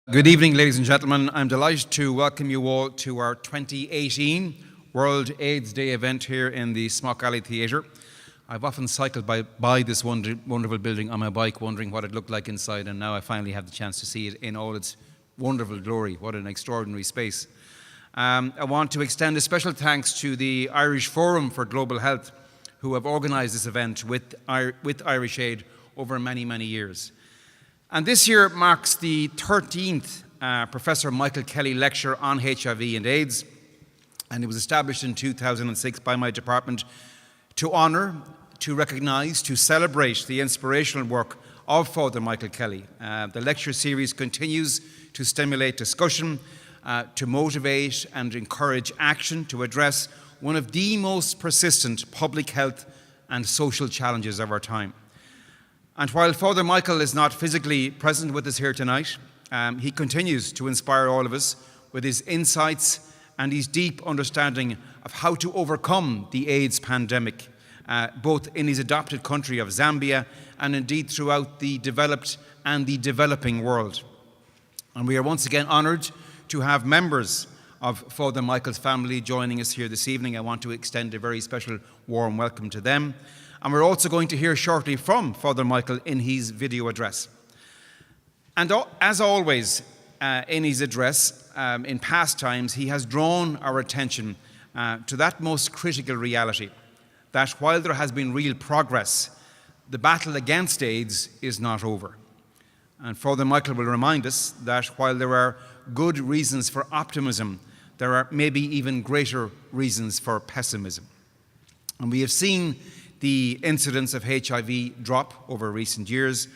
Good evening, ladies and gentlemen. I'm delighted to welcome you all to our 2018 World AIDS Day event here in the Smock Alley Theatre. I've often cycled by this wonderful building on my bike, wondering what it looked like inside, and now I finally have the chance to see it in all its wonderful glory. What an extraordinary space. I want to extend a special thanks to the Irish Forum for Global Health, who have organised this event with Irish Aid over many, many years. And this year marks the 13th Professor Michael Kelly Lecture on HIV and AIDS, and it was established in 2006 by my department to honour, to recognise, to celebrate the inspirational work of Father Michael Kelly. The lecture series continues to stimulate discussion, to motivate and encourage action to address one of the most persistent public health and social challenges of our time. And while Father Michael is not physically present with us here tonight, he continues to inspire all of us with his insights and his deep understanding of how to overcome the AIDS pandemic, both in his adopted country of Zambia and indeed throughout the developed and the developing world. And we are once again honoured to have members of Father Michael's family joining us here this evening. I want to extend a very special warm welcome to them. And we're also going to hear shortly from Father Michael in his video address. And as always in his address, in past times, he has drawn our attention to that most critical reality, that while there has been real progress, the battle against AIDS is not over. And Father Michael will remind us that while there are good reasons for optimism, there are maybe even greater reasons for pessimism. And we have seen the incidence of HIV drop over recent years.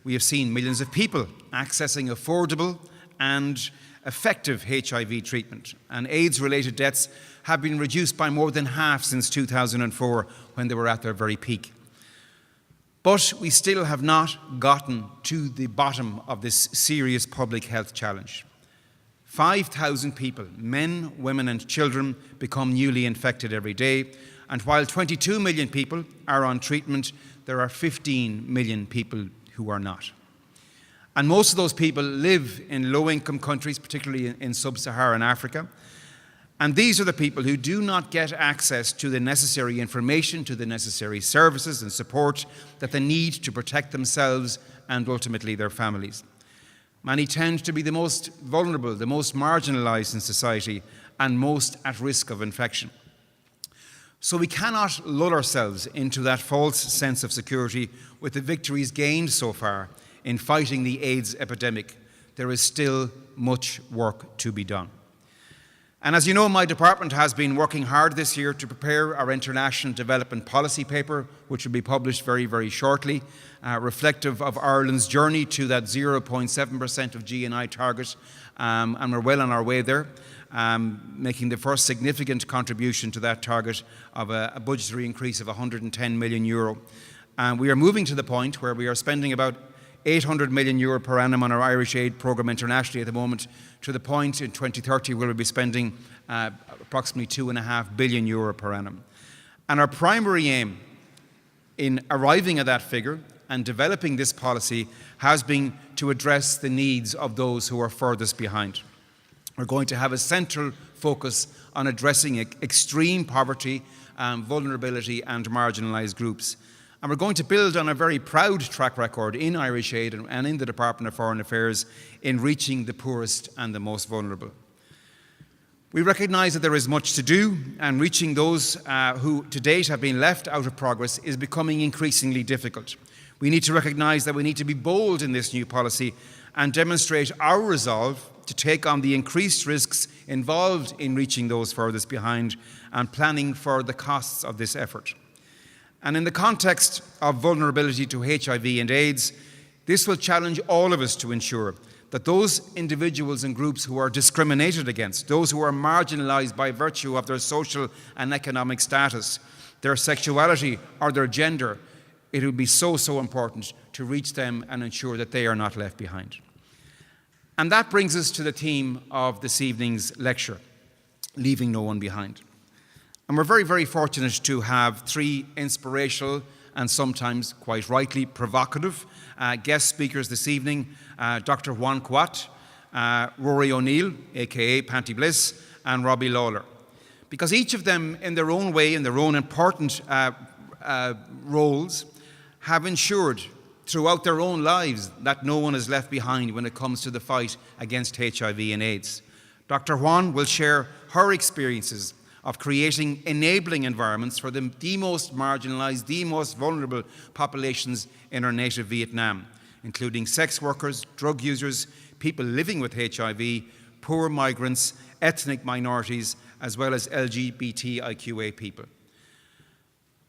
We have seen millions of people accessing affordable and effective HIV treatment, and AIDS-related deaths have been reduced by more than half since 2004, when they were at their very peak. But we still have not gotten to the bottom of this serious public health challenge. 5,000 people, men, women and children, become newly infected every day. And while 22 million people are on treatment, there are 15 million people who are not. And most of those people live in low-income countries, particularly in sub-Saharan Africa. And these are the people who do not get access to the necessary information, to the necessary services and support that they need to protect themselves and ultimately their families. Many tend to be the most vulnerable, the most marginalised in society, and most at risk of infection. So we cannot lull ourselves into that false sense of security with the victories gained so far in fighting the AIDS epidemic. There is still much work to be done. And as you know, my department has been working hard this year to prepare our international development policy paper, which will be published very, very shortly, reflective of Ireland's journey to that 0.7% of GNI target, and we're well on our way there. Making the first significant contribution to that target of a budgetary increase of €110 million. We are moving to the point where we are spending about €800 million per annum on our Irish aid programme internationally at the moment, to the point in 2030 where we'll be spending approximately €2.5 billion per annum. And our primary aim in arriving at that figure and developing this policy has been to address the needs of those who are furthest behind. We're going to have a central focus on addressing extreme poverty, vulnerability and marginalised groups. And we're going to build on a very proud track record in Irish Aid and in the Department of Foreign Affairs in reaching the poorest and the most vulnerable. We recognise that there is much to do, and reaching those who to date have been left out of progress is becoming increasingly difficult. We need to recognise that we need to be bold in this new policy and demonstrate our resolve to take on the increased risks involved in reaching those furthest behind and planning for the costs of this effort. And in the context of vulnerability to HIV and AIDS, this will challenge all of us to ensure that those individuals and groups who are discriminated against, those who are marginalised by virtue of their social and economic status, their sexuality or their gender, it would be so important to reach them and ensure that they are not left behind. And that brings us to the theme of this evening's lecture, leaving no one behind. And we're very, very fortunate to have three inspirational and sometimes quite rightly provocative guest speakers this evening. Dr. Juan Cuat, Rory O'Neill, aka Panty Bliss, and Robbie Lawler. Because each of them, in their own way, in their own important roles, have ensured throughout their own lives that no one is left behind when it comes to the fight against HIV and AIDS. Dr. Juan will share her experiences of creating enabling environments for the most marginalized, the most vulnerable populations in our native Vietnam, including sex workers, drug users, people living with HIV, poor migrants, ethnic minorities, as well as LGBTIQA people.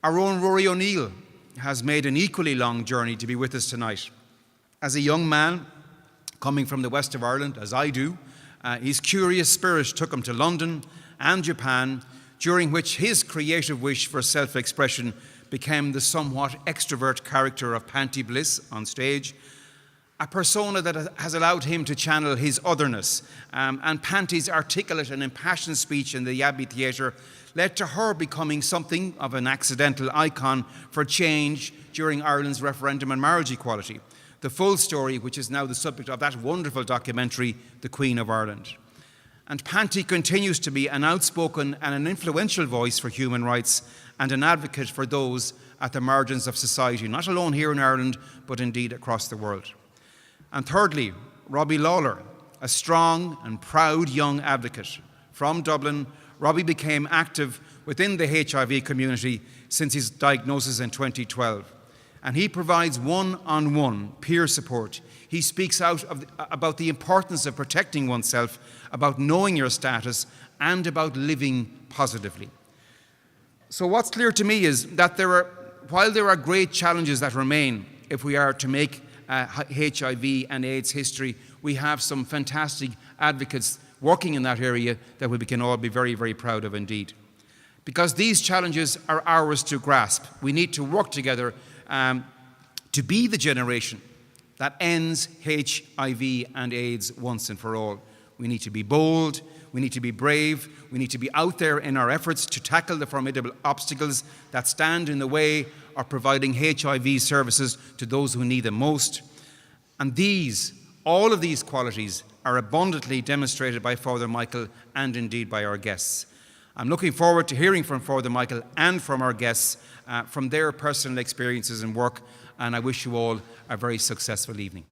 Our own Rory O'Neill has made an equally long journey to be with us tonight. As a young man coming from the west of Ireland, as I do, his curious spirit took him to London and Japan, during which his creative wish for self-expression became the somewhat extrovert character of Panty Bliss on stage, a persona that has allowed him to channel his otherness. And Panty's articulate and impassioned speech in the Abbey Theatre led to her becoming something of an accidental icon for change during Ireland's referendum on marriage equality. The full story, which is now the subject of that wonderful documentary, The Queen of Ireland. And Panty continues to be an outspoken and an influential voice for human rights and an advocate for those at the margins of society, not alone here in Ireland, but indeed across the world. And thirdly, Robbie Lawler, a strong and proud young advocate. From Dublin, Robbie became active within the HIV community since his diagnosis in 2012. And he provides one-on-one peer support. He speaks out about the importance of protecting oneself, about knowing your status, and about living positively. So what's clear to me is that while there are great challenges that remain if we are to make HIV and AIDS history, we have some fantastic advocates working in that area that we can all be very, very proud of indeed. Because these challenges are ours to grasp. We need to work together to be the generation that ends HIV and AIDS once and for all. We need to be bold, we need to be brave, we need to be out there in our efforts to tackle the formidable obstacles that stand in the way of providing HIV services to those who need them most. And all of these qualities are abundantly demonstrated by Father Michael and indeed by our guests. I'm looking forward to hearing from Father Michael and from our guests from their personal experiences and work, and I wish you all a very successful evening.